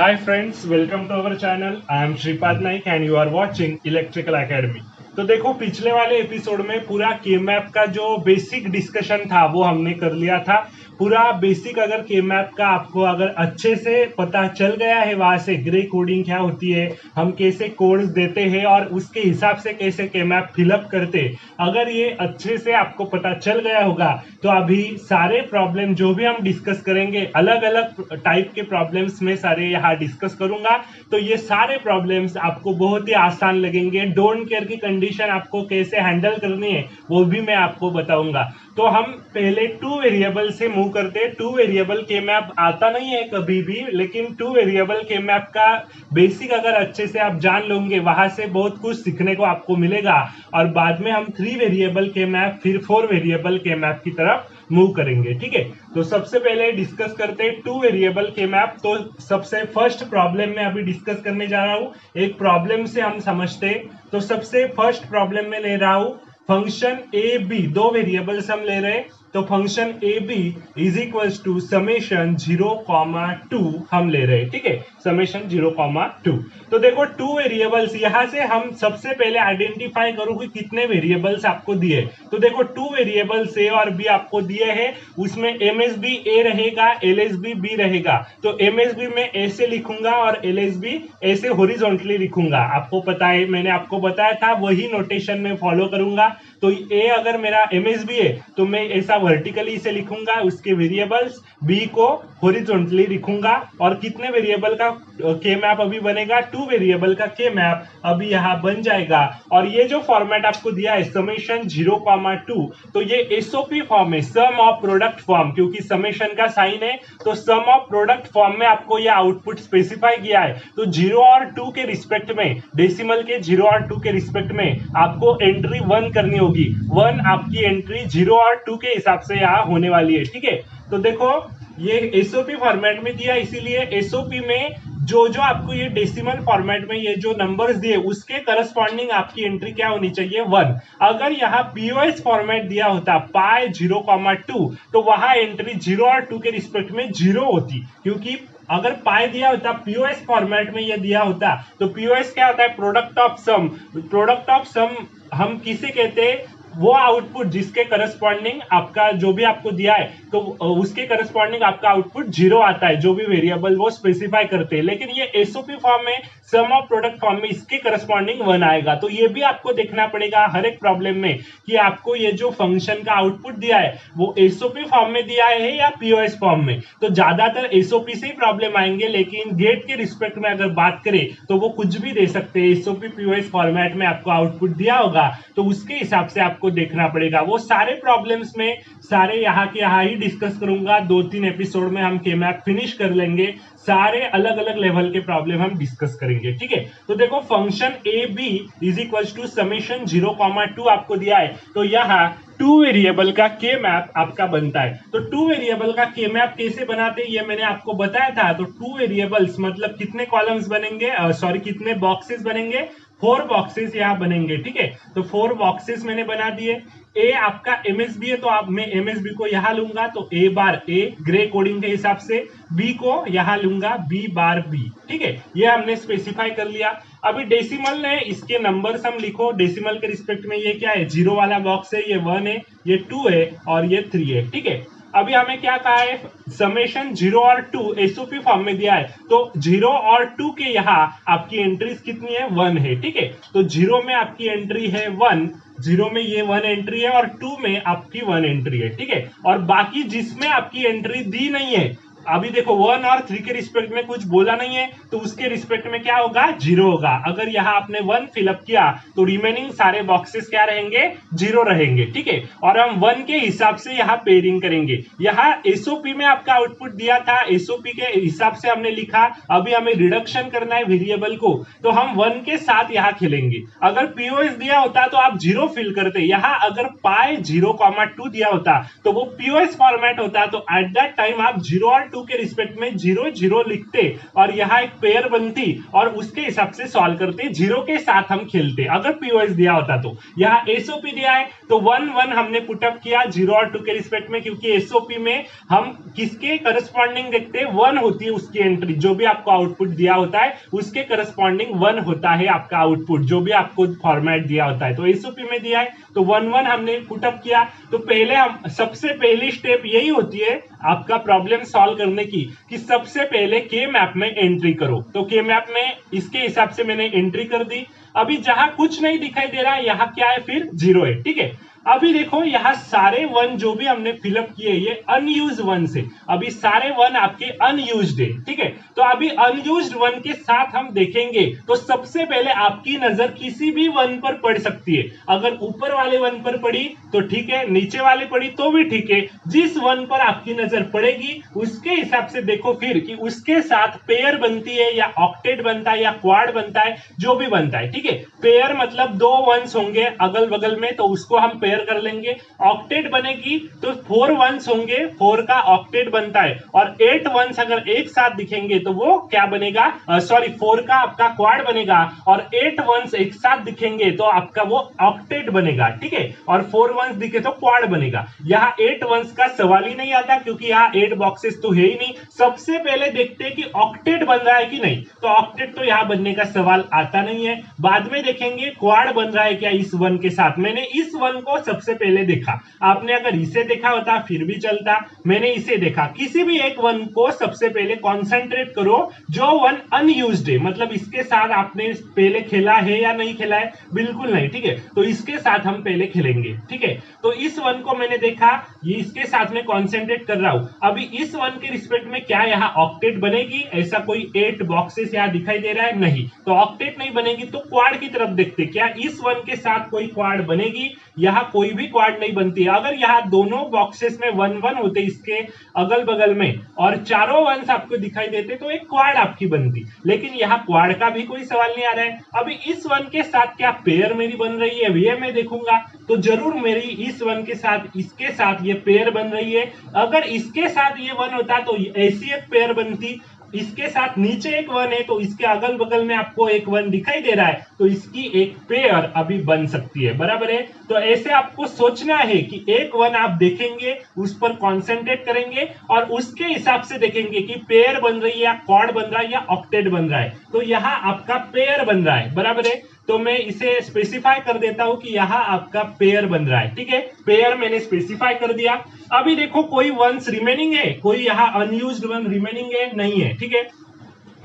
Hi friends, welcome to our channel. I am Shripad Naik and you are watching Electrical Academy. तो देखो पिछले वाले episode में पूरा के मैप का जो बेसिक डिस्कशन था वो हमने कर लिया था। पूरा बेसिक अगर के मैप का आपको अगर अच्छे से पता चल गया है, वहां से ग्रे कोडिंग क्या होती है, हम कैसे कोड्स देते हैं और उसके हिसाब से कैसे के मैप फिलअप करते, अगर ये अच्छे से आपको पता चल गया होगा तो अभी सारे प्रॉब्लम जो भी हम डिस्कस करेंगे, अलग अलग टाइप के प्रॉब्लम्स में सारे यहाँ डिस्कस करूंगा, तो ये सारे प्रॉब्लम्स आपको बहुत ही आसान लगेंगे। डोंट केयर की कंडीशन आपको कैसे हैंडल करनी है वो भी मैं आपको बताऊंगा। तो हम पहले टू वेरिएबल से मूव करते हैं। टू वेरिएबल के मैप आता नहीं है कभी भी, लेकिन टू वेरिएबल के मैप का बेसिक अगर अच्छे से आप जान लोगे, वहां से बहुत कुछ सीखने को आपको मिलेगा और बाद में हम थ्री वेरिएबल के मैप फिर फोर वेरिएबल के मैप की तरफ मूव करेंगे। ठीक है, तो सबसे पहले डिस्कस करते हैं टू वेरिएबल के मैप। तो सबसे फर्स्ट प्रॉब्लम में अभी डिस्कस करने जा रहा हूं, एक प्रॉब्लम से हम समझते हैं। तो सबसे फर्स्ट प्रॉब्लम में ले रहा हूं फंक्शन ए बी, दो वेरिएबल्स हम ले रहे हैं। तो function A B is equals to summation 0,2 हम ले रहे हैं। ठीक है, समेशन 0,2। तो देखो टू वेरिएबल्स, यहां से हम सबसे पहले आइडेंटिफाई करो कि कितने वेरिएबल्स आपको दिए। तो देखो टू वेरिएबल्स ए और बी आपको दिए हैं, उसमें एमएसबी ए रहेगा, एलएसबी बी रहेगा। तो एमएसबी में ऐसे लिखूंगा और एलएसबी ऐसे हॉरिजॉन्टली लिखूंगा। आपको पता है, मैंने आपको बताया था, वही नोटेशन में फॉलो करूंगा। तो ए अगर मेरा एमएसबी है तो मैं ऐसा वर्टिकली इसे लिखूंगा, उसके वेरिएबल्स बी को हॉरिजॉन्टली लिखूंगा। और कितने वेरिएबल का के मैप अभी बनेगा? टू वेरिएबल का के मैप अभी यहां बन जाएगा। और ये जो फॉर्मेट आपको दिया है समेशन 0,2, तो ये एसओपी फॉर्म है, सम ऑफ प्रोडक्ट फॉर्म, क्योंकि समेशन का साइन है तो सम ऑफ प्रोडक्ट फॉर्म में आपको ये आउटपुट स्पेसिफाई किया है। तो 0 और 2 के रिस्पेक्ट में, डेसिमल के 0 और 2 के रिस्पेक्ट में आपको एंट्री 1 करनी होगी। 1 आपकी एंट्री 0 और 2 के हिसाब से यहाँ होने वाली है। ठीक है, तो देखो ये एसओपी फॉर्मेट में दिया, इसीलिए एसओपी में जो जो आपको ये डेसिमल फॉर्मेट में ये जो नंबर्स दिए उसके करस्पॉन्डिंग आपकी एंट्री क्या होनी चाहिए? 1। अगर यहाँ पीओएस फॉर्मेट दिया होता पाई 0,2, तो वहां एंट्री 0 और 2 के रिस्पेक्ट में 0 होती, क्योंकि अगर पाई दिया होता पीओएस फॉर्मेट में ये दिया होता, तो पीओएस क्या होता है? Product of sum. Product of sum हम किसे कहते हैं? वो आउटपुट जिसके करस्पॉन्डिंग आपका जो भी आपको दिया है तो उसके करस्पॉन्डिंग आपका आउटपुट 0 आता है, जो भी वेरिएबल वो स्पेसिफाई करते हैं। लेकिन ये एसओपी फॉर्म में, सम ऑफ प्रोडक्ट फॉर्म में इसके करस्पॉन्डिंग 1 आएगा। तो ये भी आपको देखना पड़ेगा हर एक प्रॉब्लम में कि आपको ये जो फंक्शन का आउटपुट दिया है वो एसओपी फॉर्म में दिया है या पीओएस फॉर्म में। तो ज्यादातर एसओपी से ही प्रॉब्लम आएंगे, लेकिन गेट के रिस्पेक्ट में अगर बात करें तो वो कुछ भी दे सकते हैं। एसओपी पीओएस फॉर्मेट में आपको आउटपुट दिया होगा तो उसके हिसाब से को देखना पड़ेगा। वो सारे प्रॉब्लम्स में सारे यहाँ के यहाँ ही डिस्कस करूंगा। 2-3 एपिसोड में हम के मैप फिनिश कर लेंगे, सारे अलग अलग लेवल के प्रॉब्लम हम डिस्कस करेंगे। ठीक है, तो देखो function A B is equal to summation 0,2 आपको दिया है। तो यहाँ टू वेरिएबल का के मैप आपका बनता है। तो टू वेरिएबल का के मैप कैसे बनाते हैं ये मैंने आपको बताया था। तो टू वेरिएबल्स मतलब कितने कॉलम्स बनेंगे, कितने बॉक्सेस बनेंगे? 4 बॉक्सेस यहाँ बनेंगे। ठीक है, तो 4 बॉक्सेस मैंने बना दिए। ए आपका एमएसबी है तो आप मैं एमएसबी को यहां लूंगा, तो ए बार ए ग्रे कोडिंग के हिसाब से। बी को यहां लूंगा, बी बार बी। ठीक है, ये हमने स्पेसिफाई कर लिया। अभी डेसिमल ने इसके नंबर्स हम लिखो, डेसिमल के रिस्पेक्ट में ये क्या है? 0 वाला बॉक्स है, ये 1 है, ये 2 है और ये 3 है। ठीक है, अभी हमें क्या कहा है? समेशन 0 और 2 एसओपी फॉर्म में दिया है, तो 0 और 2 के यहाँ आपकी एंट्रीज कितनी है? 1 है। ठीक है, तो 0 में आपकी एंट्री है 1, 0 में ये 1 एंट्री है और 2 में आपकी 1 एंट्री है। ठीक है, और बाकी जिसमें आपकी एंट्री दी नहीं है, अभी देखो 1 और 3 के रिस्पेक्ट में कुछ बोला नहीं है, तो उसके रिस्पेक्ट में क्या होगा? 0 होगा। अगर यहाँ आपने 1 फिलअप किया तो रिमेनिंग सारे बॉक्सेस क्या रहेंगे? 0 रहेंगे। ठीक है, और हम 1 के हिसाब से यहाँ पेयरिंग करेंगे। यहाँ एसओपी में आपका आउटपुट दिया था, एसओपी के हिसाब से हमने लिखा। अभी हमें रिडक्शन करना है वेरिएबल को, तो हम 1 के साथ यहाँ खेलेंगे। अगर पीओएस दिया होता तो आप 0 फिल करते। यहाँ अगर पाई 0,2 दिया होता तो वो पीओएस फॉर्मेट होता, तो एट दैट टाइम आप 0 और 2 के रिस्पेक्ट में 0 0 लिखते और यहाँ एक पेयर बनती और उसके हिसाब से सॉल्व करते, 0 के साथ हम खेलते अगर पीओएस दिया होता तो। यहाँ एसओपी दिया है तो 1 1 हमने पुटअप किया 0 और 2 के रिस्पेक्ट में, क्योंकि एसओपी में हम किसके करस्पॉन्डिंग देखते हैं, 1 होती है उसकी एंट्री, जो भी आपको आउटपुट दिया होता है उसके करस्पॉन्डिंग 1 होता है आपका आउटपुट, जो भी आपको फॉर्मेट दिया होता है। तो एसओपी में दिया है तो 1 1 हमने पुटअप किया। तो पहले हम सबसे पहली स्टेप यही होती है आपका प्रॉब्लम सॉल्व करने की कि सबसे पहले के मैप में एंट्री करो। तो के मैप में इसके हिसाब से मैंने एंट्री कर दी। अभी जहां कुछ नहीं दिखाई दे रहा है यहाँ क्या है, फिर 0 है, ठीक है। अभी देखो यहाँ सारे 1 जो भी हमने फिलअप किए ये अनयूज्ड 1 से, अभी सारे 1 आपके अनयूज्ड है, ठीक है। तो अभी अनयूज्ड 1 के साथ हम देखेंगे तो सबसे पहले आपकी नजर किसी भी 1 पर पड़ सकती है। अगर ऊपर वाले 1 पर पड़ी तो ठीक है, नीचे वाले पड़ी तो भी ठीक है। जिस 1 पर आपकी नजर पड़ेगी उसके हिसाब से देखो फिर कि उसके साथ पेयर बनती है या ऑक्टेट बनता है या क्वाड बनता है, जो भी बनता है, ठीक है। पेयर मतलब 2 1s होंगे अगल बगल में तो उसको हम पेयर कर लेंगे। ऑक्टेट बनेगी तो 4 1s होंगे, 4 का ऑक्टेट बनता है, और 8 1s अगर एक साथ दिखेंगे तो वो क्या बनेगा, सॉरी 4 का आपका क्वाड बनेगा, और 8 1s एक साथ दिखेंगे तो आपका वो ऑक्टेट बनेगा, ठीक है। और 4 1s दिखे तो क्वाड बनेगा। यहाँ 8 1s का सवाल ही नहीं आता क्योंकि यहाँ 8 बॉक्सेस तो है ही नहीं। सबसे पहले देखते हैं कि ऑक्टेट बन रहा है कि नहीं, तो ऑक्टेट तो यहाँ बनने का सवाल आता नहीं है। बाद में देखेंगे क्वाड बन रहा है क्या इस 1 के साथ। मैंने इस 1 को सबसे पहले देखा, आपने अगर इसे देखा होता फिर भी चलता, मैंने इसे देखा। किसी भी एक 1 को सबसे पहले कॉन्सेंट्रेट करो जो 1 अनयूज्ड है, मतलब इसके साथ आपने पहले खेला है या नहीं खेला है, बिल्कुल नहीं, ठीक है। तो इसके साथ हम पहले खेलेंगे, ठीक है। तो इस 1 को मैंने देखा, ये इसके साथ में कॉन्सेंट्रेट कर रहा हूं। अभी इस 1 के रिस्पेक्ट में क्या यहाँ ऑक्टेट बनेगी, ऐसा कोई 8 बॉक्सेस यहाँ दिखाई दे रहा है, नहीं। तो ऑक्टेट नहीं बनेगी तो क्वाड की तरफ देखते, क्या इस 1 के साथ कोई क्वाड बनेगी। यहाँ कोई भी क्वाड नहीं बनती। अगर यहाँ दोनों बॉक्सेस में 1 1 होते इसके अगल बगल में और चारों 1s आपको दिखाई देते तो एक क्वाड आपकी बनती, लेकिन यहाँ क्वाड का भी कोई सवाल नहीं आ रहा है। अभी इस 1 के साथ क्या पेयर मेरी बन रही है, ये मैं देखूंगा, तो जरूर मेरी इस 1 के साथ इसके साथ ये पेयर बन रही है। अगर इसके साथ ये 1 होता तो ऐसी एक पेयर बनती, इसके साथ नीचे एक 1 है तो इसके अगल बगल में आपको एक 1 दिखाई दे रहा है तो इसकी एक पेयर अभी बन सकती है, बराबर है। तो ऐसे आपको सोचना है कि एक 1 आप देखेंगे, उस पर कॉन्सेंट्रेट करेंगे और उसके हिसाब से देखेंगे कि पेयर बन रही है या क्वाड बन रहा है या ऑक्टेट बन रहा है। तो यहाँ आपका पेयर बन रहा है, बराबर है। तो मैं इसे स्पेसिफाई कर देता हूं कि यहाँ आपका पेयर बन रहा है, ठीक है। पेयर मैंने स्पेसिफाई कर दिया। अभी देखो कोई 1s रिमेनिंग है, कोई यहाँ अनयूज्ड 1 रिमेनिंग है, नहीं है, ठीक है।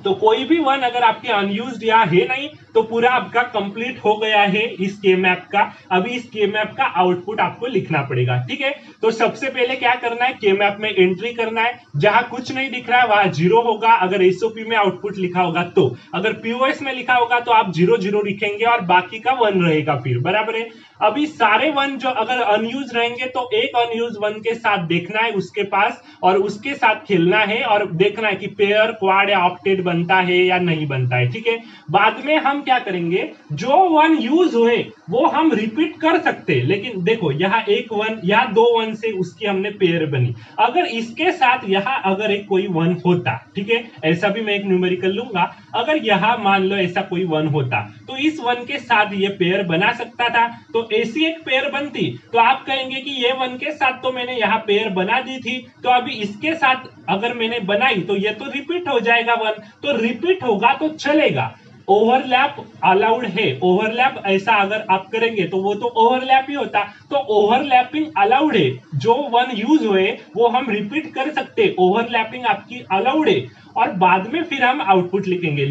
तो कोई भी 1 अगर आपके अनयूज्ड या है नहीं तो पूरा आपका कंप्लीट हो गया है इस के मैप का। अभी इस के मैप का आउटपुट आपको लिखना पड़ेगा, ठीक है। तो सबसे पहले क्या करना है, के मैप में एंट्री करना है। जहां कुछ नहीं दिख रहा है वहां 0 होगा, अगर एसओपी में आउटपुट लिखा होगा तो। अगर पीओएस में लिखा होगा तो आप 0 0 लिखेंगे और बाकी का 1 रहेगा फिर, बराबर है। अभी सारे 1 जो अगर अनयूज रहेंगे तो एक अनयूज 1 के साथ देखना है उसके पास और उसके साथ खेलना है और देखना है कि पेयर क्वाड या ऑक्टेट बनता है या नहीं बनता है, ठीक है। बाद में हम क्या करेंगे, जो 1 यूज हुए वो हम रिपीट कर सकते हैं, लेकिन देखो यहाँ एक 1, यहाँ 2 1 से उसकी हमने पेयर बनी। अगर इसके साथ यहाँ अगर एक कोई 1 होता, ठीक है, ऐसा भी मैं एक न्यूमेरिकल लूंगा, अगर यहाँ मान लो ऐसा कोई 1 होता तो इस 1 के साथ ये पेयर बना सकता था, तो ऐसी एक पेयर बनती। तो आप कहेंगे कि ये 1 के साथ तो मैंने यहाँ पेयर बना दी थी, तो अभी इसके साथ अगर मैंने बनाई तो ये तो रिपीट हो जाएगा 1, तो रिपीट होगा तो चलेगा। ओवरलैप अलाउड है, ओवरलैप ऐसा अगर आप करेंगे तो वो तो ओवरलैप ही होता, तो ओवरलैपिंग अलाउड है। जो 1 यूज हुए वो हम रिपीट कर सकते, ओवरलैपिंग आपकी अलाउड है और बाद में फिर हम आउटपुट लिखेंगे।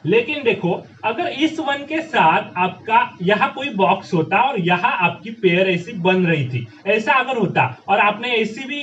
लेकिन देखो अगर इस 1 के साथ आपका यहाँ कोई बॉक्स होता और यहाँ आपकी पेयर ऐसी बन रही थी, ऐसा अगर होता और आपने ऐसी भी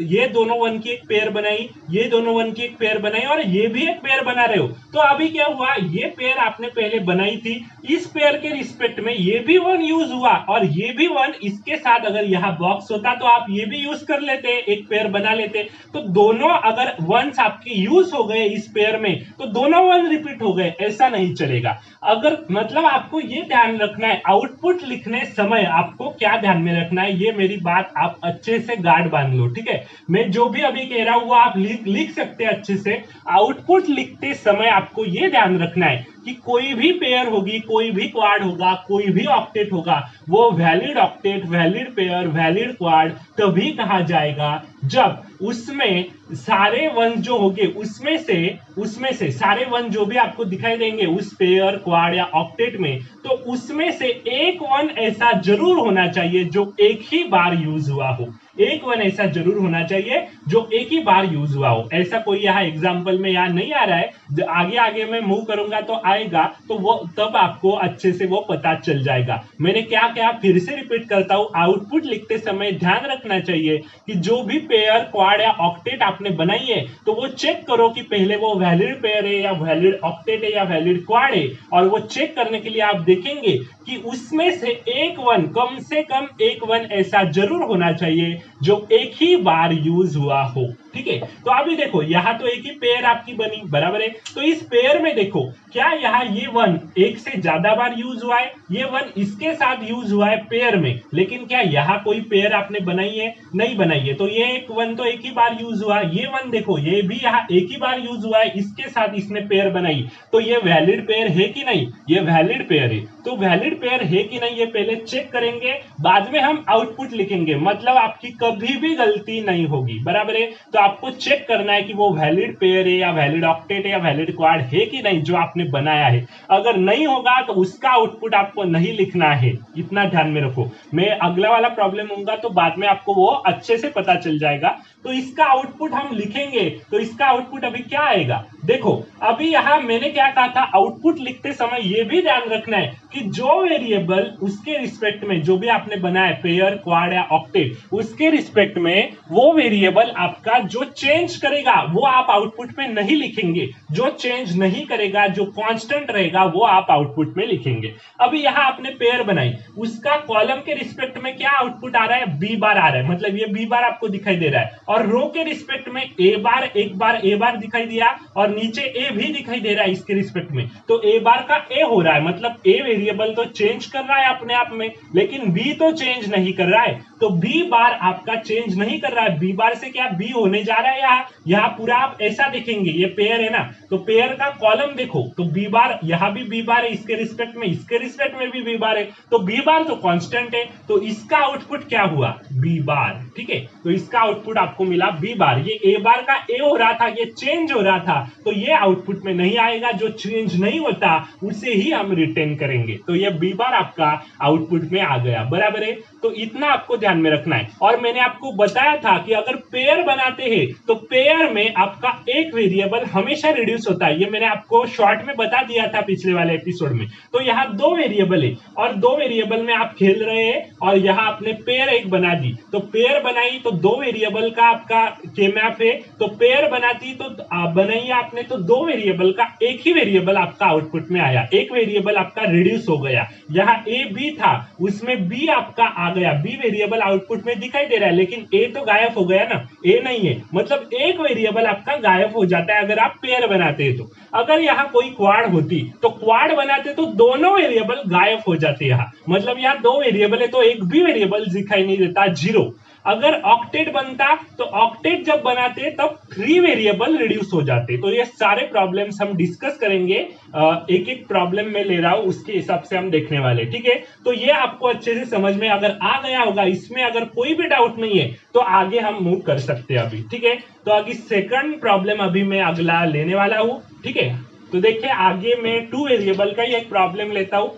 ये दोनों 1 की एक पेयर बनाई, ये दोनों 1 की एक पेयर बनाई और ये भी एक पेयर बना रहे हो, तो अभी क्या हुआ, ये पेयर आपने पहले बनाई थी, इस पेयर के रिस्पेक्ट में ये भी 1 यूज हुआ और ये भी 1, इसके साथ अगर यहाँ बॉक्स होता तो आप ये भी यूज कर लेते, एक पेयर बना लेते। तो दोनों अगर 1s आपके यूज हो गए इस पेयर में तो दोनों 1 रिपीट हो गए, ऐसा नहीं चलेगा। जाएगा। अगर मतलब आपको ये ध्यान रखना है, आउटपुट लिखने समय आपको क्या ध्यान में रखना है, ये मेरी बात आप अच्छे से गार्ड बांध लो, ठीक है। मैं जो भी अभी कह रहा हूं वो आप लिख सकते हैं अच्छे से। आउटपुट लिखते समय आपको ये ध्यान रखना है कि कोई भी पेयर होगी, कोई भी क्वाड होगा, कोई भी ऑक्टेट होगा, वो valid octet, valid pair, valid quad तभी कहा जाएगा जब उसमें सारे वन जो होंगे उसमें से सारे वन जो भी आपको दिखाई देंगे उस पेयर, क्वाड या ऑक्टेट में, तो उसमें से एक वन ऐसा जरूर होना चाहिए जो एक ही बार यूज हुआ हो। एक वन ऐसा जरूर होना चाहिए जो एक ही बार यूज हुआ हो। ऐसा कोई यहाँ एग्जाम्पल में यहाँ नहीं आ रहा है, आगे आगे मैं मूव करूंगा तो आएगा, तो वो तब आपको अच्छे से वो पता चल जाएगा। मैंने क्या क्या फिर से रिपीट करता हूं, आउटपुट लिखते समय ध्यान रखना चाहिए कि जो भी पेयर, क्वाड या ऑक्टेट आपने बनाई है तो वो चेक करो कि पहले वो वैलिड पेयर है या वैलिड ऑक्टेट है या वैलिड क्वाड है। और वो चेक करने के लिए आप देखेंगे कि उसमें से एक वन, कम से कम एक वन ऐसा जरूर होना चाहिए जो एक ही बार यूज हुआ हो, ठीक है। तो अभी देखो यहाँ तो एक ही पेयर आपकी बनी, बराबर है। तो इस पेयर में देखो क्या यहाँ ये वन एक से ज्यादा बार यूज हुआ है, ये वन इसके साथ यूज हुआ है पेयर में, लेकिन क्या यहाँ कोई पेयर आपने बनाई है, नहीं बनाई है। तो ये एक वन तो एक ही बार यूज हुआ, ये वन देखो ये भी यहाँ एक ही बार यूज हुआ है, इसके साथ इसने पेयर बनाई, तो ये वैलिड पेयर है कि नहीं, ये वैलिड पेयर है। तो वैलिड पेयर है कि नहीं ये पहले चेक करेंगे, बाद में हम आउटपुट लिखेंगे, मतलब आपकी कभी भी गलती नहीं होगी, बराबर है। तो आपको चेक करना है कि वो वैलिड पेयर है या वैलिड ऑक्टेट है या वैलिड क्वाड है कि नहीं जो आपने बनाया है। अगर नहीं होगा तो उसका आउटपुट आपको नहीं लिखना है, इतना ध्यान में रखो। मैं अगला वाला प्रॉब्लम होगा तो बाद में आपको वो अच्छे से पता चल जाएगा। तो इसका आउटपुट हम लिखेंगे, तो इसका आउटपुट अभी क्या आएगा, देखो अभी यहां मैंने क्या कहा था, आउटपुट लिखते समय यह भी ध्यान रखना है कि जो वेरिएबल उसके रिस्पेक्ट में जो भी आपने बनाया पेयर, क्वाड या ऑक्टेट, उसके रिस्पेक्ट में वो वेरिएबल आपका जो चेंज करेगा वो आप आउटपुट में नहीं लिखेंगे, जो चेंज नहीं करेगा, जो कांस्टेंट रहेगा वो आप आउटपुट में लिखेंगे। अभी यहां आपने पेयर बनाई, उसका कॉलम के रिस्पेक्ट में क्या आउटपुट आ रहा है, बी बार आ रहा है, मतलब ये बी बार आपको दिखाई दे रहा है। और रो के रिस्पेक्ट में ए बार, एक बार ए बार दिखाई दिया और नीचे ए भी दिखाई दे रहा है इसके रिस्पेक्ट में, तो ए बार का ए हो रहा है, मतलब ए वेरिएबल तो चेंज कर रहा है अपने आप में, लेकिन बी तो चेंज नहीं कर रहा है। तो बी बार आपका चेंज नहीं कर रहा है, बी बार से क्या बी होने जा रहा है, यहाँ पूरा आप ऐसा देखेंगे, ये पेयर है ना, तो पेयर का कॉलम देखो, तो बी बार यहाँ भी बी बार है इसके रिस्पेक्ट में, इसके रिस्पेक्ट में भी बी बार है, तो बी बार तो कांस्टेंट है, तो इसका आउटपुट क्या हुआ, बी बार, ठीक है। तो इसका आउटपुट आपको मिला बी बार। ये ए बार का ए हो रहा था, ये चेंज हो रहा था, तो ये आउटपुट में नहीं आएगा, जो चेंज नहीं होता उसे ही हम रिटेन करेंगे। तो ये बी बार आपका आउटपुट में आ गया, बराबर है। तो इतना आपको ध्यान में रखना है। और मैंने आपको बताया था कि अगर पेयर बनाते हैं तो पेयर में आपका एक वेरिएबल हमेशा रिड्यूस होता है, ये मैंने आपको शॉर्ट में बता दिया था पिछले वाले एपिसोड में। तो यहाँ दो वेरिएबल है और दो वेरिएबल में आप खेल रहे हैं और यहाँ आपने पेयर एक बना दी, तो पेयर बनाई तो दो वेरिएबल का आपका के मैप है, तो पेयर बनाती तो बनाई आपने तो दो वेरिएबल का एक ही वेरिएबल आपका आउटपुट में आया, एक वेरिएबल आपका रिड्यूस हो गया। यहाँ ए बी था, उसमें बी आपका आ गया, बी वेरिएबल आउटपुट में दिखाई दे रहा है, लेकिन ए तो गायब हो गया ना, ए नहीं है, मतलब एक वेरिएबल आपका गायब हो जाता है अगर आप पेयर बनाते हैं तो। अगर यहाँ कोई क्वाड होती तो क्वाड बनाते तो दोनों वेरिएबल गायब हो जाते, यहाँ मतलब यहाँ दो वेरिएबल है तो एक भी वेरिएबल दिखाई नहीं देता, जीरो। अगर ऑक्टेट बनता तो ऑक्टेट जब बनाते तब 3 वेरिएबल रिड्यूस हो जाते। तो ये सारे प्रॉब्लम्स हम डिस्कस करेंगे, एक एक प्रॉब्लम में ले रहा हूं उसके हिसाब से हम देखने वाले, ठीक है। तो ये आपको अच्छे से समझ में अगर आ गया होगा, इसमें अगर कोई भी डाउट नहीं है तो आगे हम मूव कर सकते हैं अभी, ठीक है। तो आगे सेकंड प्रॉब्लम अभी मैं अगला लेने वाला हूं, ठीक है। तो देखिए आगे मैं 2 वेरिएबल का ही एक प्रॉब्लम लेता हूं।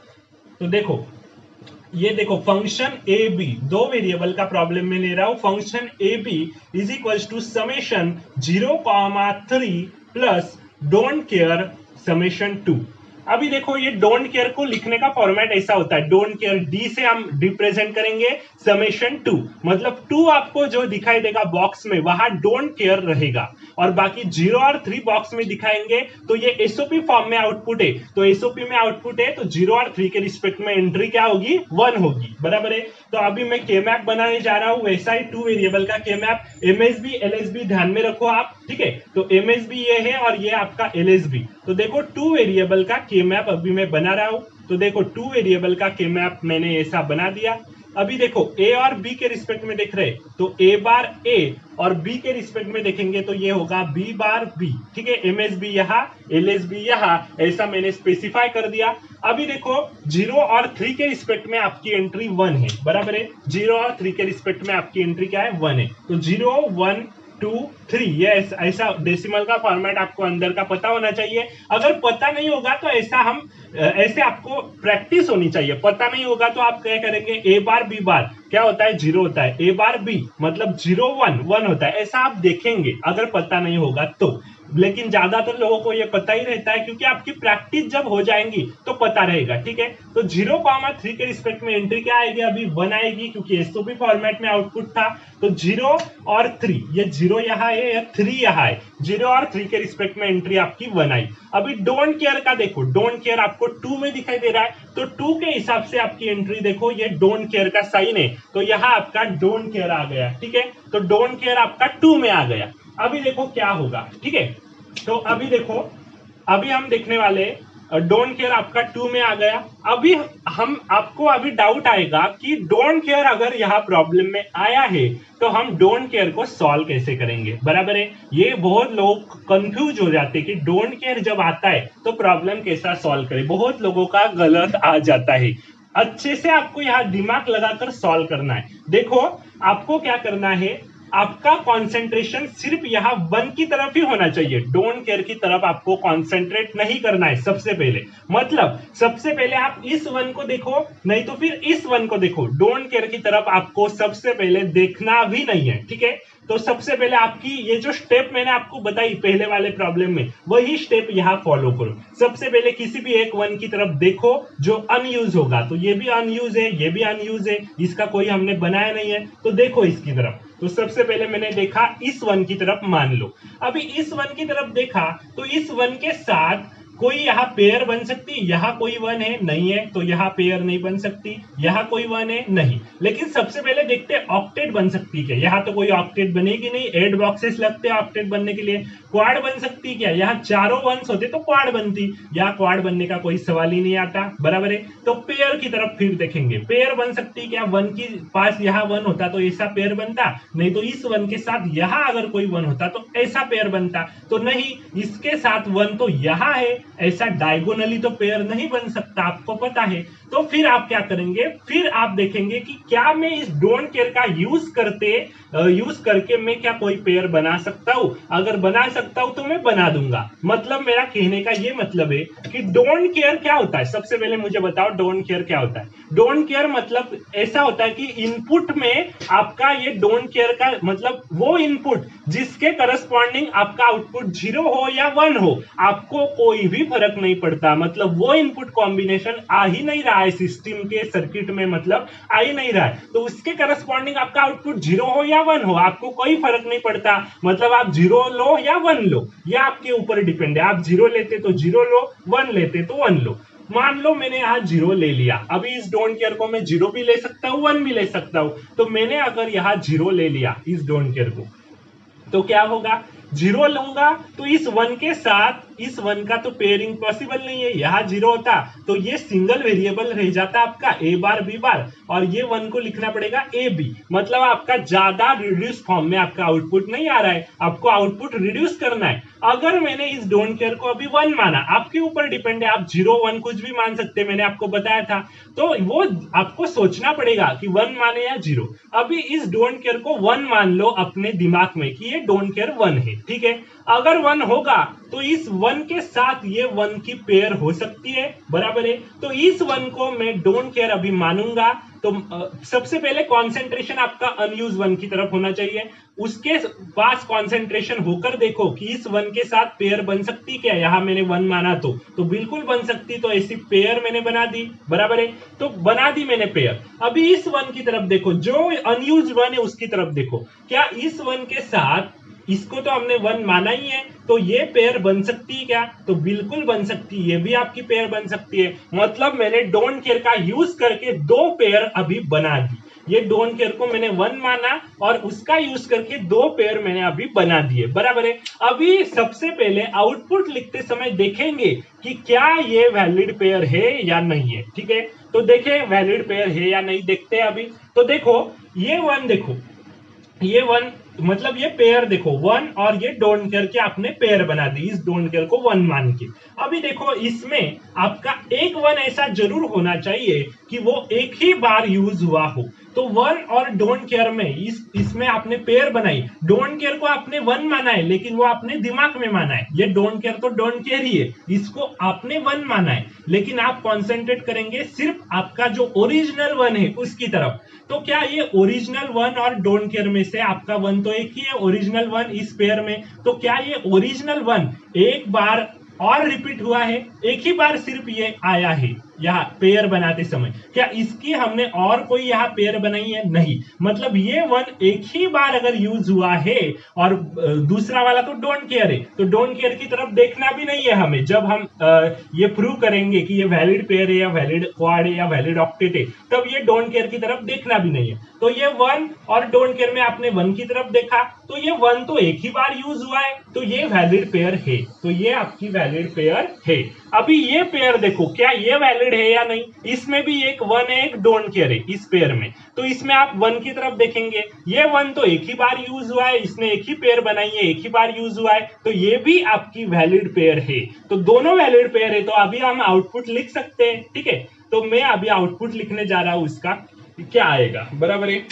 तो देखो ये देखो फंक्शन ए बी, दो वेरिएबल का प्रॉब्लम में ले रहा हूं। Function A B is equal to summation 0,3 plus don't care summation 2। अभी देखो ये डोंट केयर को लिखने का फॉर्मेट ऐसा होता है, डोंट केयर डी से हम रिप्रेजेंट करेंगे समेशन 2, मतलब 2 आपको जो दिखाई देगा बॉक्स में वहां डोंट केयर रहेगा और बाकी 0 और 3 बॉक्स में दिखाएंगे। तो ये एसओपी फॉर्म में आउटपुट है, तो एसओपी में आउटपुट है तो 0 और 3 के रिस्पेक्ट में एंट्री क्या होगी, 1 होगी, बराबर है। तो अभी मैं के मैप बनाने जा रहा हूं, वैसा ही 2 वेरिएबल का के मैप, एमएसबी एलएसबी ध्यान में रखो आप, ठीक है। तो एमएसबी ये है और ये आपका एलएसबी। तो देखो टू वेरिएबल का के मैप अभी मैं बना रहा हूं। तो देखो टू वेरिएबल का के मैप मैंने ऐसा बना दिया। अभी देखो ए और बी के रिस्पेक्ट में देख रहे तो ए बार ए और बी के रिस्पेक्ट में देखेंगे तो ये होगा बी बार बी। ठीक है, एम एस बी यहाँ, एल एस बी यहाँ, ऐसा मैंने स्पेसिफाई कर दिया। अभी देखो 0 और 3 के रिस्पेक्ट में आपकी एंट्री 1 है, बराबर है। 0 और 3 के रिस्पेक्ट में आपकी एंट्री क्या है, 1 है। तो 0 1 2 3 ये ऐसा डेसिमल का फॉर्मेट आपको अंदर का पता होना चाहिए। अगर पता नहीं होगा तो ऐसे आपको प्रैक्टिस होनी चाहिए। पता नहीं होगा तो आप क्या करेंगे, ए बार बी बार क्या होता है, 0 होता है, ए बार बी मतलब 0 1 1 होता है, ऐसा आप देखेंगे अगर पता नहीं होगा तो। लेकिन ज्यादातर लोगों को ये पता ही रहता है, क्योंकि आपकी प्रैक्टिस जब हो जाएंगी तो पता रहेगा। ठीक है, तो 0,3 के रिस्पेक्ट में एंट्री क्या आएगी, अभी 1 आएगी, क्योंकि एसओपी फॉर्मेट में आउटपुट था। तो 0 और 3, ये 0 यहाँ है या 3 यहाँ है, 0 और 3 के रिस्पेक्ट में एंट्री आपकी 1 आई। अभी डोंट केयर का देखो, डोंट केयर आपको 2 में दिखाई दे रहा है, तो 2 के हिसाब से आपकी एंट्री देखो, ये डोंट केयर का साइन है, तो यहाँ आपका डोंट केयर आ गया। ठीक है, तो डोंट केयर आपका 2 में आ गया। अभी देखो क्या होगा, ठीक है, तो अभी देखो, अभी हम देखने वाले डोंट केयर आपका 2 में आ गया। अभी आपको अभी डाउट आएगा कि डोंट केयर अगर यहाँ प्रॉब्लम में आया है तो हम डोंट केयर को सॉल्व कैसे करेंगे, बराबर है। ये बहुत लोग कंफ्यूज हो जाते हैं कि डोंट केयर जब आता है तो प्रॉब्लम कैसा सॉल्व करें, बहुत लोगों का गलत आ जाता है। अच्छे से आपको यहाँ दिमाग लगाकर सॉल्व करना है। देखो आपको क्या करना है, आपका कंसंट्रेशन सिर्फ यहाँ 1 की तरफ ही होना चाहिए, डोंट केयर की तरफ आपको कंसंट्रेट नहीं करना है। सबसे पहले मतलब सबसे पहले आप इस 1 को देखो, नहीं तो फिर इस 1 को देखो, डोंट केयर की तरफ आपको सबसे पहले देखना भी नहीं है। ठीक है, तो सबसे पहले आपकी ये जो स्टेप मैंने आपको बताई पहले वाले प्रॉब्लम में, वही स्टेप यहाँ फॉलो करो। सबसे पहले किसी भी एक 1 की तरफ देखो जो अनयूज होगा, तो ये भी अनयूज है, ये भी अनयूज है, इसका कोई हमने बनाया नहीं है, तो देखो इसकी तरफ। तो सबसे पहले मैंने देखा इस 1 की तरफ, मान लो अभी इस 1 की तरफ देखा तो इस 1 के साथ कोई यहाँ पेयर बन सकती, यहाँ कोई 1 है नहीं है, तो यहाँ पेयर नहीं बन सकती, यहाँ कोई 1 है नहीं। लेकिन सबसे पहले देखते हैं ऑक्टेट बन सकती क्या, यहाँ तो कोई ऑक्टेट बनेगी नहीं, 8 बॉक्सेस लगते हैं ऑक्टेट बनने के लिए। क्वाड बन सकती क्या, यहाँ चारों 1s होते तो क्वाड बनती, यहाँ क्वाड बनने का कोई सवाल ही नहीं आता, बराबर है। तो पेयर की तरफ फिर देखेंगे, पेयर बन सकती क्या, 1 की पास यहाँ 1 होता तो ऐसा पेयर बनता, नहीं तो इस 1 के साथ यहाँ अगर कोई 1 होता तो ऐसा पेयर बनता, तो नहीं, इसके साथ 1 तो यहाँ है, ऐसा डायगोनली तो पेयर नहीं बन सकता, आपको पता है। तो फिर आप क्या करेंगे, फिर आप देखेंगे कि क्या मैं इस डोंट केयर का यूज करके मैं क्या कोई पेयर बना सकता हूं। अगर बना सकता हूं तो मैं बना दूंगा। मतलब मेरा कहने का ये मतलब है कि डोंट केयर क्या होता है, सबसे पहले मुझे बताओ डोंट केयर क्या होता है। डोंट केयर मतलब ऐसा होता है कि इनपुट में आपका ये डोंट केयर का मतलब वो इनपुट जिसके करस्पॉन्डिंग आपका आउटपुट 0 हो या 1 हो, आपको कोई भी फर्क नहीं पड़ता। मतलब वो इनपुट कॉम्बिनेशन आ ही नहीं रहा है सिस्टम के सर्किट में, मतलब आ ही नहीं रहा है, तो उसके करस्पॉन्डिंग आपका आउटपुट 0 हो या 1 हो, आपको कोई फर्क नहीं पड़ता। मतलब आप 0 लो या 1 लो, यह आपके ऊपर डिपेंड है। आप 0 लेते तो 0 लो, 1 लेते तो 1 लो। मान लो मैंने यहाँ 0 ले लिया, अभी इस डोंट केयर को मैं 0 भी ले सकता हूँ, 1 भी ले सकता हूँ। तो मैंने अगर यहाँ 0 ले लिया इस डोंट केयर को, तो क्या होगा, 0 लूंगा तो इस 1 के साथ इस 1 का तो पेयरिंग पॉसिबल नहीं है, यहाँ 0 होता तो ये सिंगल वेरिएबल रह जाता आपका ए बार बी बार, और ये 1 को लिखना पड़ेगा ए बी। मतलब आपका ज्यादा रिड्यूस फॉर्म में आपका आउटपुट नहीं आ रहा है, आपको आउटपुट रिड्यूस करना है। अगर मैंने इस डोंट केयर को अभी 1 माना, आपके ऊपर डिपेंड है, आप 0 1 कुछ भी मान सकते हैं, मैंने आपको बताया था। तो वो आपको सोचना पड़ेगा कि 1 माने या 0। अभी इस डोंट केयर को 1 मान लो अपने दिमाग में कि ये डोंट केयर 1 है, ठीक है। अगर 1 होगा तो इस 1 के साथ ये 1 की पेयर हो सकती है, बराबर है। तो इस 1 को मैं डोंट केयर अभी मानूंगा। तो सबसे पहले कंसंट्रेशन आपका अनयूज 1 की तरफ होना चाहिए, उसके पास कंसंट्रेशन होकर देखो कि इस 1 के साथ पेयर बन सकती क्या। यहाँ मैंने 1 माना तो बिल्कुल बन सकती, तो ऐसी पेयर मैंने बना दी, बराबर है। तो बना दी मैंने पेयर। अभी इस 1 की तरफ देखो, जो अनयूज 1 है उसकी तरफ देखो, क्या इस 1 के साथ, इसको तो हमने 1 माना ही है, तो ये पेयर बन सकती है क्या, तो बिल्कुल बन सकती है, ये भी आपकी पेयर बन सकती है। मतलब मैंने डोंट केयर का यूज करके 2 पेयर अभी बना दी। ये डोंट केयर को मैंने 1 माना और उसका यूज करके 2 पेयर मैंने अभी बना दिए, बराबर है। अभी सबसे पहले आउटपुट लिखते समय देखेंगे कि क्या ये वैलिड पेयर है या नहीं है, ठीक है। तो देखें वैलिड पेयर है या नहीं, देखते हैं अभी। तो देखो ये 1, देखो ये 1 मतलब ये पेयर देखो 1 और ये डोंट केयर के आपने पेयर बना दी इस डोंट केयर को 1 मान के। अभी देखो इसमें आपका एक 1 ऐसा जरूर होना चाहिए कि वो एक ही बार यूज हुआ हो। तो 1 और डोंट केयर में इसमें आपने पेयर बनाई, डोंट केयर को आपने 1 माना है लेकिन वो आपने दिमाग में माना है, ये डोंट केयर तो डोंट केयर ही है, इसको आपने 1 माना है, लेकिन आप कॉन्सेंट्रेट करेंगे सिर्फ आपका जो ओरिजिनल 1 है उसकी तरफ। तो क्या ये ओरिजिनल 1 और डोंट केयर में से आपका 1 तो एक ही है, ओरिजिनल 1 इस पेयर में, तो क्या ये ओरिजिनल 1 एक बार और रिपीट हुआ है, एक ही बार सिर्फ ये आया है यहाँ पेयर बनाते समय, क्या इसकी हमने और कोई यहाँ पेयर बनाई है? नहीं, मतलब ये 1 एक ही बार अगर यूज हुआ है और दूसरा वाला तो डोंट केयर है, तो डोंट केयर की तरफ देखना भी नहीं है हमें। जब हम ये प्रूव करेंगे कि ये वैलिड पेयर है या वैलिड क्वाड है या वैलिड ऑक्टेट है, तब ये डोंट केयर की तरफ देखना भी नहीं है। तो ये 1 और डोंट केयर में आपने 1 की तरफ देखा, तो ये 1 तो एक ही बार यूज हुआ है, तो ये वैलिड पेयर है, तो ये आपकी वैलिड पेयर है। अभी ये पेयर देखो क्या ये वैलिड है या नहीं, इसमें भी एक 1 है एक डोंट केयर है इस पेयर में, तो इसमें आप 1 की तरफ देखेंगे, ये 1 तो एक ही बार यूज हुआ है, इसने एक ही पेयर बनाई है, एक ही बार यूज हुआ है, तो ये भी आपकी वैलिड पेयर है। तो दोनों वैलिड पेयर है, तो अभी हम आउटपुट लिख सकते हैं, ठीक है। तो मैं अभी आउटपुट लिखने जा रहा हूं, इसका क्या आएगा, बराबर है।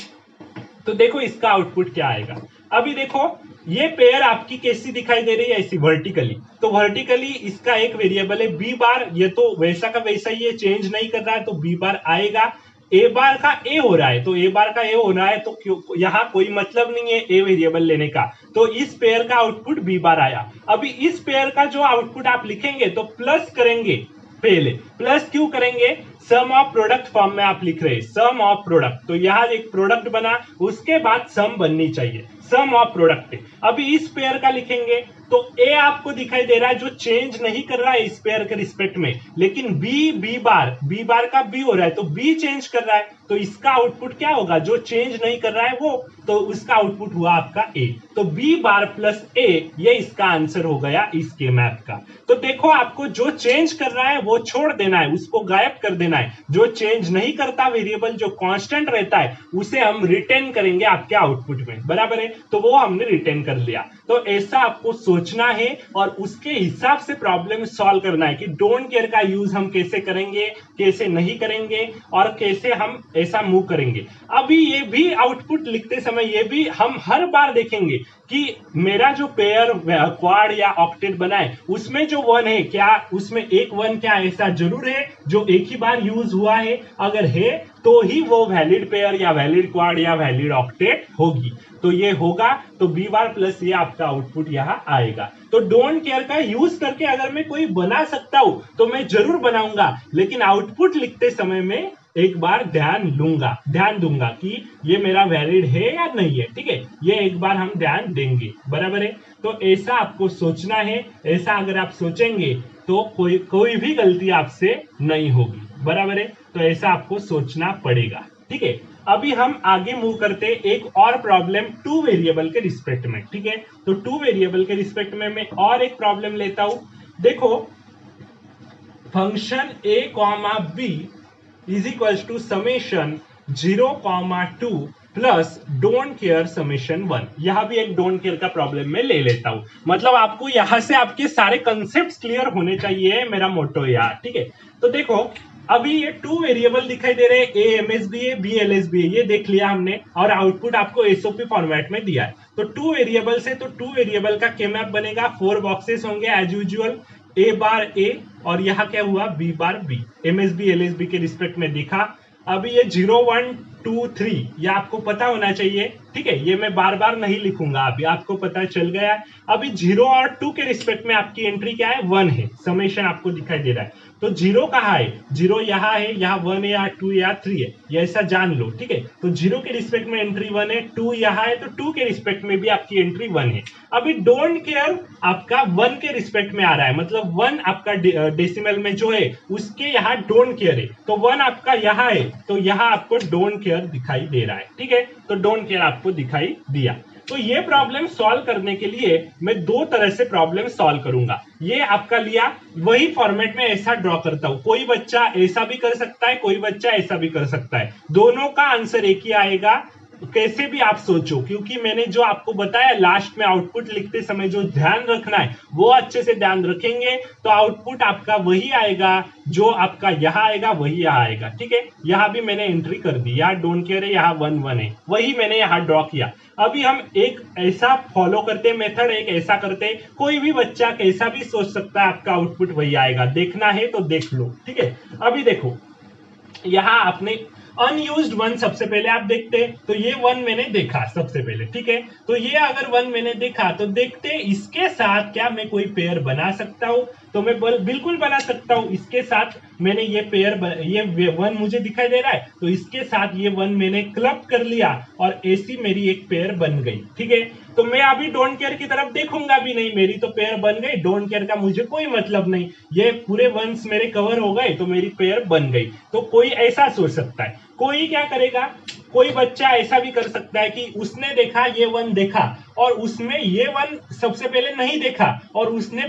तो देखो इसका आउटपुट क्या आएगा। अभी देखो ये पेयर आपकी कैसी दिखाई दे रही है, ऐसी वर्टिकली, तो वर्टिकली इसका एक वेरिएबल है बी बार, ये तो वैसा का वैसा ही है, चेंज नहीं कर रहा है, तो बी बार आएगा। ए बार का ए हो रहा है, तो ए बार का ए हो रहा है, तो क्यों यहाँ कोई मतलब नहीं है ए वेरिएबल लेने का, तो इस पेयर का आउटपुट बी बार आया। अभी इस पेयर का जो आउटपुट आप लिखेंगे तो प्लस करेंगे, पहले प्लस क्यों करेंगे, सम ऑफ प्रोडक्ट फॉर्म में आप लिख रहे हैं सम ऑफ प्रोडक्ट, तो यहाँ एक प्रोडक्ट बना, उसके बाद सम बननी चाहिए, सम ऑफ प्रोडक्ट। अभी इस पेयर का लिखेंगे तो ए आपको दिखाई दे रहा है जो चेंज नहीं कर रहा है इस पेयर के रिस्पेक्ट में, लेकिन बी बार का बी हो रहा है, तो बी चेंज कर रहा है, तो इसका आउटपुट क्या होगा, जो चेंज नहीं कर रहा है वो, तो उसका आउटपुट हुआ आपका ए। तो बी बार प्लस ए, ये इसका आंसर हो गया इस के मैप का। तो देखो आपको जो चेंज कर रहा है वो छोड़ देना है, उसको गायब कर देना है, जो चेंज नहीं करता वेरिएबल जो कांस्टेंट रहता है उसे हम रिटेन करेंगे आपके आउटपुट में, बराबर है। तो वो हमने रिटेन कर लिया। तो ऐसा आपको सोचना है और उसके हिसाब से प्रॉब्लम सॉल्व करना है कि डोंट केयर का यूज हम कैसे करेंगे, कैसे नहीं करेंगे और कैसे हम ऐसा मूव करेंगे। अभी ये भी आउटपुट लिखते समय ये भी हम हर बार देखेंगे कि मेरा जो पेयर क्वाड या ऑक्टेट बना है उसमें जो 1 है, क्या उसमें एक 1 क्या ऐसा जरूर है जो एक ही बार यूज हुआ है, अगर है तो ही वो वैलिड पेयर या वैलिड क्वाड या वैलिड ऑक्टेट होगी। तो ये होगा, तो बी बार प्लस ये आपका आउटपुट यहाँ आएगा। तो डोंट केयर का यूज करके अगर मैं कोई बना सकता हूं तो मैं जरूर बनाऊंगा, लेकिन आउटपुट लिखते समय में एक बार ध्यान दूंगा कि ये मेरा वैलिड है या नहीं है, ठीक है, ये एक बार हम ध्यान देंगे, बराबर है। तो ऐसा आपको सोचना है, ऐसा अगर आप सोचेंगे तो कोई भी गलती आपसे नहीं होगी, बराबर है। तो ऐसा आपको सोचना पड़ेगा, ठीक है। अभी हम आगे मूव करते एक और प्रॉब्लम 2 वेरिएबल के रिस्पेक्ट में, ठीक है। तो 2 वेरिएबल के रिस्पेक्ट में मैं और एक प्रॉब्लम लेता हूं। देखो function a comma b is equal to summation 0,2 plus don't care summation 1। यहां भी एक डोंट केयर का प्रॉब्लम में ले लेता हूं, मतलब आपको यहां से आपके सारे कंसेप्ट क्लियर होने चाहिए, मेरा मोटो यार, ठीक है। तो देखो अभी ये 2 वेरिएबल दिखाई दे रहे हैं, ए एमएसबी है, बी एलएसबी है, ये देख लिया हमने, और आउटपुट आपको एसओपी फॉर्मेट में दिया है। तो 2 वेरिएबल से तो 2 वेरिएबल का के मैप बनेगा, 4 बॉक्सेस होंगे एज यूजुअल, ए बार ए और यहाँ क्या हुआ B bar B, MSB LSB के रिस्पेक्ट में दिखा। अभी ये 0 1 2 3 ये आपको पता होना चाहिए, ठीक है, ये मैं बार बार नहीं लिखूंगा, अभी आपको पता चल गया। अभी 0 और 2 के रिस्पेक्ट में आपकी एंट्री क्या है, 1 है, समेशन आपको दिखाई दे रहा है। तो 0 कहाँ है, 0 यहाँ है, यहाँ 1 है या 2 या 3 है, ये ऐसा जान लो, ठीक है। तो 0 के रिस्पेक्ट में एंट्री 1 है, 2 यहाँ है, तो 2 के रिस्पेक्ट में भी आपकी एंट्री 1 है। अभी डोंट केयर आपका 1 के रिस्पेक्ट में आ रहा है, मतलब 1 आपका डेसिमल में जो है उसके यहाँ डोंट केयर है, तो 1 आपका यहाँ है, तो यहाँ आपको डोंट केयर केयर दिखाई दे रहा है, ठीक है। तो डोंट केयर आपको दिखाई दिया। तो ये प्रॉब्लम सॉल्व करने के लिए मैं दो तरह से प्रॉब्लम सॉल्व करूंगा। ये आपका लिया वही फॉर्मेट में ऐसा ड्रॉ करता हूं। कोई बच्चा ऐसा भी कर सकता है, कोई बच्चा ऐसा भी कर सकता है, दोनों का आंसर एक ही आएगा। कैसे भी आप सोचो, क्योंकि मैंने जो आपको बताया लास्ट में आउटपुट लिखते समय जो ध्यान रखना है वो अच्छे से ध्यान रखेंगे तो आउटपुट आपका वही आएगा जो आपका यहाँ आएगा, वही यहाँ आएगा, ठीक है। यहाँ भी मैंने एंट्री कर दी, यहाँ डोंट केयर है, यहाँ 1 1 है, वही मैंने यहाँ ड्रॉ किया। अभी हम एक ऐसा फॉलो करते मेथड, एक ऐसा करते, कोई भी बच्चा कैसा भी सोच सकता है, आपका आउटपुट वही आएगा। देखना है तो देख लो, ठीक है। अभी देखो यहाँ आपने अनयूज्ड 1 सबसे पहले आप देखते, तो ये 1 मैंने देखा सबसे पहले, ठीक है। तो ये अगर 1 मैंने देखा तो देखते इसके साथ क्या मैं कोई पेयर बना सकता हूं, तो मैं बिल्कुल बना सकता हूं। इसके साथ मैंने ये पेयर, ये 1 मुझे दिखाई दे रहा है, तो इसके साथ ये 1 मैंने क्लब कर लिया और ऐसी मेरी एक पेयर बन गई, ठीक है। तो मैं अभी डोंट केयर की तरफ देखूंगा भी नहीं, मेरी तो पेयर बन गई, डोंट केयर का मुझे कोई मतलब नहीं, ये पूरे 1s मेरे कवर हो गए तो मेरी पेयर बन गई। तो कोई ऐसा सोच सकता है। कोई क्या करेगा, कोई बच्चा ऐसा भी कर सकता है कि उसने देखा, ये 1 देखा और उसमें ये 1 सबसे पहले नहीं देखा और उसने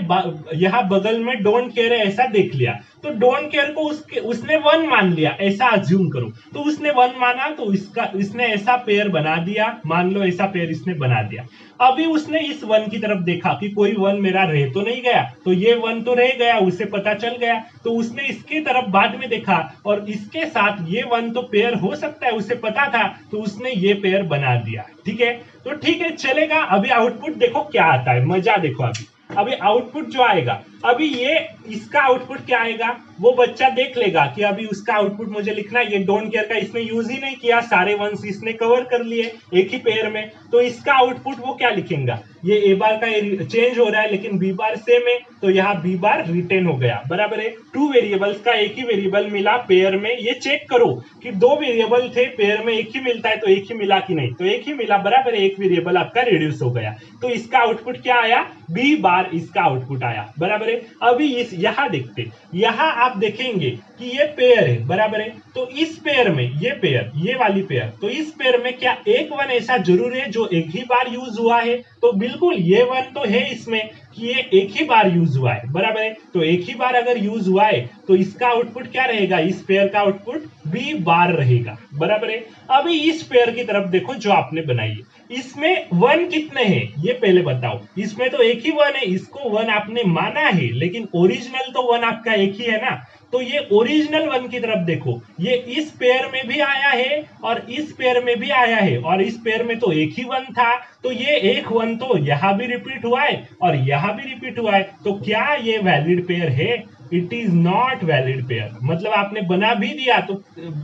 यहाँ बगल में डोंट केयर है ऐसा देख लिया, तो डोंट केयर को उसने 1 मान लिया, ऐसा अज्यूम करो। तो उसने 1 माना तो इसने ऐसा पेयर बना दिया, मान लो ऐसा पेयर इसने बना दिया। अभी उसने इस 1 की तरफ देखा कि कोई 1 मेरा रह तो नहीं गया, तो ये 1 तो रह गया, उसे पता चल गया, तो उसने इसकी तरफ बाद में देखा और इसके साथ ये 1 तो पेयर हो सकता है, उसे पता था, तो उसने ये पेयर बना दिया, ठीक है। तो ठीक है, चलेगा। अभी आउटपुट देखो क्या आता है, मजा देखो। अभी आउटपुट जो आएगा, अभी ये इसका आउटपुट क्या आएगा वो बच्चा देख लेगा कि अभी उसका आउटपुट मुझे लिखना है। ये डोंट केयर का इसने यूज ही नहीं किया, सारे 1s इसने कवर कर लिए एक ही पेयर में, तो इसका आउटपुट वो क्या लिखेगा, ये ए बार का चेंज हो रहा है लेकिन बी बार सेम है, तो यहाँ बी बार रिटेन हो गया, बराबर है। 2 वेरिएबल्स का एक ही वेरिएबल मिला पेयर में, ये चेक करो कि 2 वेरिएबल थे पेयर में, एक ही मिलता है तो एक ही मिला कि नहीं, तो एक ही मिला, बराबर है। एक वेरिएबल आपका रिड्यूस हो गया, तो इसका आउटपुट क्या आया, बी बार इसका आउटपुट आया, बराबर है। अभी यहाँ देखते, यहाँ आप देखेंगे कि ये पेयर है, बराबर है। तो इस पेयर में ये पेयर, ये वाली पेयर, तो इस पेयर में क्या एक 1 ऐसा जरूर है जो एक ही बार यूज हुआ है, तो बिल्कुल ये 1 तो है इसमें कि ये एक ही बार यूज हुआ है, बराबर है। तो एक ही बार अगर यूज हुआ है तो इसका आउटपुट क्या रहेगा, इस पेयर का आउटपुट बी बार रहेगा, बराबर है। अभी इस पेयर की तरफ देखो जो आपने बनाई है, इसमें 1 कितने हैं ये पहले बताओ। इसमें तो एक ही 1 है, इसको 1 आपने माना है, लेकिन ओरिजिनल तो 1 आपका एक ही है ना। तो ये ओरिजिनल 1 की तरफ देखो, ये इस पेयर में भी आया है और इस पेयर में भी आया है, और इस पेयर में तो एक ही 1 था, तो ये एक 1 तो यहाँ भी रिपीट हुआ है और यहाँ भी रिपीट हुआ है, तो क्या ये वैलिड पेयर है, it is not valid pair. मतलब आपने बना भी दिया तो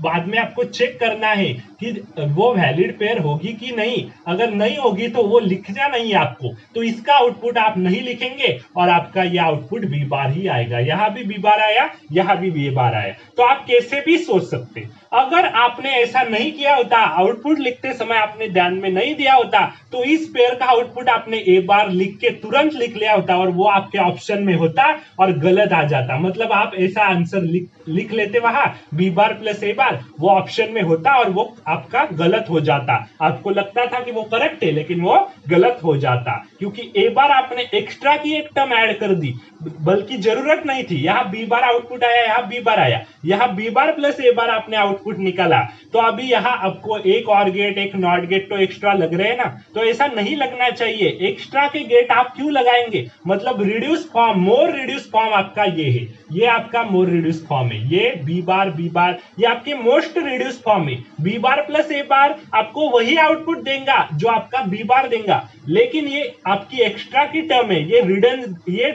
बाद में आपको चेक करना है कि वो वैलिड पेयर होगी कि नहीं, अगर नहीं होगी तो वो लिखना नहीं है आपको, तो इसका आउटपुट आप नहीं लिखेंगे और आपका ये आउटपुट बी बार ही आएगा। यहाँ भी बी बार आया, यहाँ भी बी बार आया, तो आप कैसे भी सोच सकते। अगर आपने ऐसा नहीं किया होता, आउटपुट लिखते समय आपने ध्यान में नहीं दिया होता, तो इस पेयर का आउटपुट आपने ए बार लिख के तुरंत लिख लिया होता और वो आपके ऑप्शन में होता और गलत आ जाता। मतलब आप ऐसा आंसर लिख लेते वहां बी बार प्लस ए बार, वो ऑप्शन में होता और वो आपका गलत हो जाता। आपको लगता था कि वो करेक्ट है लेकिन वो गलत हो जाता, क्योंकि ए बार आपने एक्स्ट्रा की एक टर्म ऐड कर दी, बल्कि जरूरत नहीं थी। यहाँ बी बार आउटपुट आया, यहाँ बी बार आया, यहाँ बी बार प्लस ए बार आपने आउटपुट निकाला, तो अभी यहाँ आपको एक और गेट, एक नॉट गेट तो एक्स्ट्रा लग रहे हैं ना, तो ऐसा नहीं लगना चाहिए। एक्स्ट्रा के गेट आप क्यों लगाएंगे, मतलब रिड्यूस फॉर्म, मोर रिड्यूस फॉर्म आपका ये है, ये आपका मोर रिड्यूस फॉर्म है, ये बी बार ये आपके मोस्ट रिड्यूस फॉर्म है। बी बार प्लस ए बार आपको वही आउटपुट देगा जो आपका बी बार देगा, लेकिन ये आपकी एक्स्ट्रा की टर्म है, ये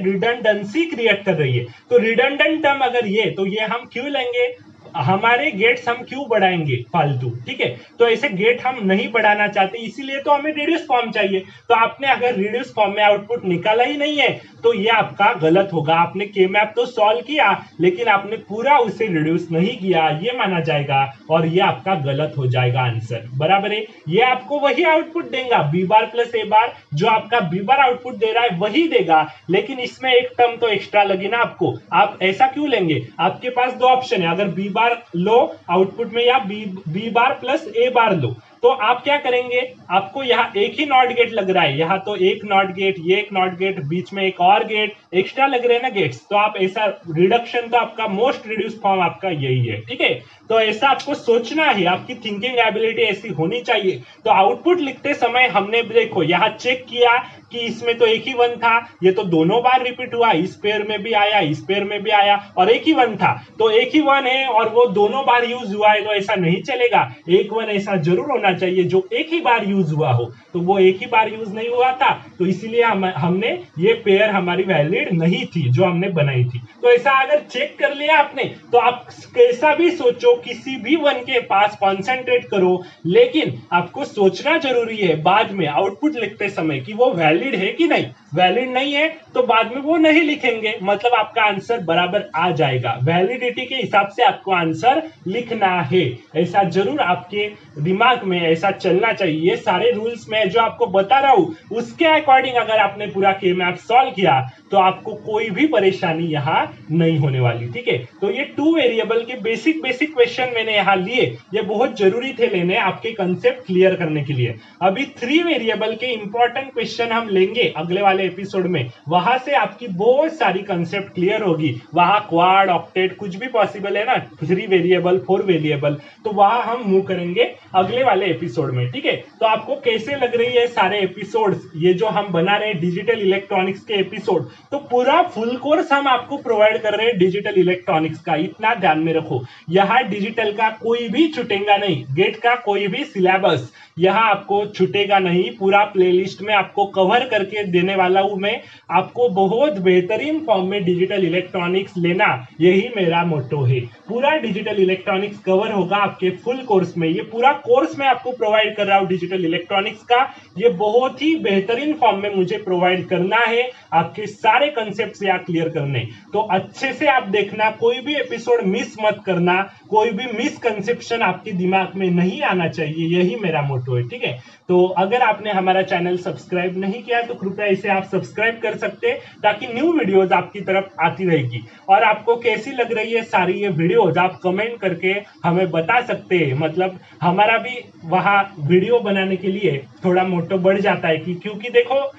रिडंडेंसी क्रिएट कर रही है। तो रिडंडेंट टर्म अगर ये, तो ये हम क्यों लेंगे, हमारे गेट्स हम क्यों बढ़ाएंगे फालतू, ठीक है। तो ऐसे गेट हम नहीं बढ़ाना चाहते, इसीलिए तो हमें रिड्यूस फॉर्म चाहिए। तो आपने अगर रिड्यूस फॉर्म में आउटपुट निकाला ही नहीं है तो ये आपका गलत होगा। आपने के मैप तो सॉल्व किया लेकिन आपने पूरा उसे रिड्यूस नहीं किया, ये माना जाएगा और ये आपका गलत हो जाएगा आंसर, बराबर है। ये आपको वही आउटपुट देगा, बी बार प्लस ए बार, जो आपका बी बार आउटपुट दे रहा है वही देगा, लेकिन इसमें एक टर्म तो एक्स्ट्रा लगी ना आपको। आप ऐसा क्यों लेंगे, आपके पास दो ऑप्शन है, अगर बी बार बार लो आउटपुट में या बी बार प्लस ए बार लो, तो आप क्या करेंगे, आपको यहाँ एक ही नॉट गेट लग रहा है, यहाँ तो एक नॉट गेट, ये एक नॉट गेट, बीच में एक और गेट एक्स्ट्रा लग रहे हैं ना गेट्स, तो आप ऐसा रिडक्शन तो आपका मोस्ट रिड्यूस फॉर्म आपका यही है, ठीक है। तो ऐसा आपको सोचना है, आपकी थिंकिंग एबिलिटी ऐसी होनी चाहिए। तो आउटपुट लिखते समय हमने देखो यहाँ चेक किया कि इसमें तो एक ही वन था, ये तो दोनों बार रिपीट हुआ, इस पेयर में भी आया, इस पेयर में भी आया, और एक ही वन था, तो एक ही वन है और वो दोनों बार यूज हुआ है, तो ऐसा नहीं चलेगा। एक वन ऐसा जरूर होना चाहिए जो एक ही बार यूज हुआ हो, तो वो एक ही बार यूज नहीं हुआ था, तो इसीलिए हमने ये पेयर हमारी वैलिड नहीं थी जो हमने बनाई थी। तो ऐसा अगर चेक कर लिया आपने, तो आप कैसा भी सोचो, किसी भी वन के पास कॉन्सेंट्रेट करो, लेकिन आपको सोचना जरूरी है बाद में आउटपुट लिखते समय कि वो वैलिड है कि नहीं। वैलिड नहीं है तो बाद में वो नहीं लिखेंगे, मतलब आपका आंसर बराबर आ जाएगा। वैलिडिटी के हिसाब से आपको आंसर लिखना है, ऐसा जरूर आपके दिमाग में ऐसा चलना चाहिए। सारे रूल्स में जो आपको बता रहा हूं उसके अकॉर्डिंग अगर आपने पूरा के मैप सॉल्व किया तो आपको कोई भी परेशानी यहाँ नहीं होने वाली, ठीक है। तो ये 2 वेरिएबल के बेसिक क्वेश्चन मैंने यहाँ लिए, ये बहुत जरूरी थे लेने आपके कंसेप्ट क्लियर करने के लिए। अभी 3 वेरिएबल के इंपॉर्टेंट क्वेश्चन हम लेंगे अगले वाले एपिसोड में, वहां से आपकी बहुत सारी कंसेप्ट क्लियर होगी। वहां क्वाड ऑक्टेट कुछ भी पॉसिबल है ना, 3 वेरिएबल 4 वेरिएबल, तो वहां हम मूव करेंगे अगले वाले एपिसोड में, ठीक है। तो आपको कैसे लग रही है सारे एपिसोड्स, ये जो हम बना रहे हैं डिजिटल इलेक्ट्रॉनिक्स के एपिसोड, तो पूरा फुल कोर्स हम आपको प्रोवाइड कर रहे हैं डिजिटल इलेक्ट्रॉनिक्स का, इतना ध्यान में रखो। यहाँ डिजिटल का कोई भी छूटेगा नहीं, गेट का कोई भी सिलेबस यहाँ आपको छूटेगा नहीं, पूरा प्लेलिस्ट में आपको कवर करके देने वाला हूं मैं। आपको बहुत बेहतरीन फॉर्म में डिजिटल इलेक्ट्रॉनिक्स लेना, यही मेरा मोटो है। पूरा डिजिटल इलेक्ट्रॉनिक्स कवर होगा आपके फुल कोर्स में, ये पूरा कोर्स मैं आपको प्रोवाइड कर रहा हूं डिजिटल इलेक्ट्रॉनिक्स का, ये बहुत ही बेहतरीन फॉर्म में मुझे प्रोवाइड करना है, आपके सारे कंसेप्ट यहाँ क्लियर करने। तो अच्छे से आप देखना, कोई भी एपिसोड मिस मत करना, कोई भी मिसकंसेप्शन आपके दिमाग में नहीं आना चाहिए, यही मेरा मोटो है, ठीक है। तो अगर आपने हमारा चैनल सब्सक्राइब नहीं किया तो कृपया इसे आप सब्सक्राइब कर सकते हैं, ताकि न्यू वीडियोस आपकी तरफ आती रहेगी। और आपको कैसी लग रही है सारी ये वीडियोस आप कमेंट करके हमें बता सकते हैं, मतलब हमारा भी वहां वीडियो बनाने के लिए थोड़ा मोटो बढ़ जाता है, क्योंकि देखो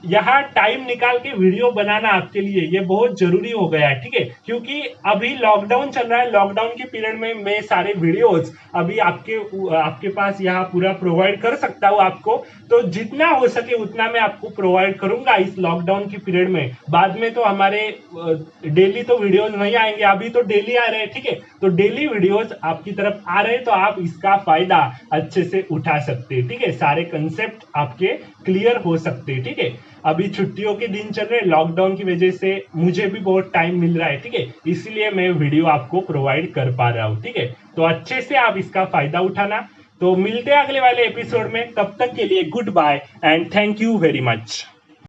यहाँ टाइम निकाल के वीडियो बनाना आपके लिए ये बहुत जरूरी हो गया है, ठीक है। क्योंकि अभी लॉकडाउन चल रहा है, लॉकडाउन के पीरियड में मैं सारे वीडियोस अभी आपके पास यहाँ पूरा प्रोवाइड कर सकता हूँ आपको, तो जितना हो सके उतना मैं आपको प्रोवाइड करूंगा इस लॉकडाउन के पीरियड में। बाद में तो हमारे डेली तो वीडियोज नहीं आएंगे, अभी तो डेली आ रहे हैं, ठीक है। तो डेली वीडियोज आपकी तरफ आ रहे हैं, तो आप इसका फायदा अच्छे से उठा सकते हैं, ठीक है। सारे कंसेप्ट आपके क्लियर हो सकते हैं, ठीक है। अभी छुट्टियों के दिन चल रहे, लॉकडाउन की वजह से मुझे भी बहुत टाइम मिल रहा है, ठीक है, इसलिए मैं वीडियो आपको प्रोवाइड कर पा रहा हूँ, ठीक है। तो अच्छे से आप इसका फायदा उठाना। तो मिलते हैं अगले वाले एपिसोड में, तब तक के लिए goodbye and thank you very much.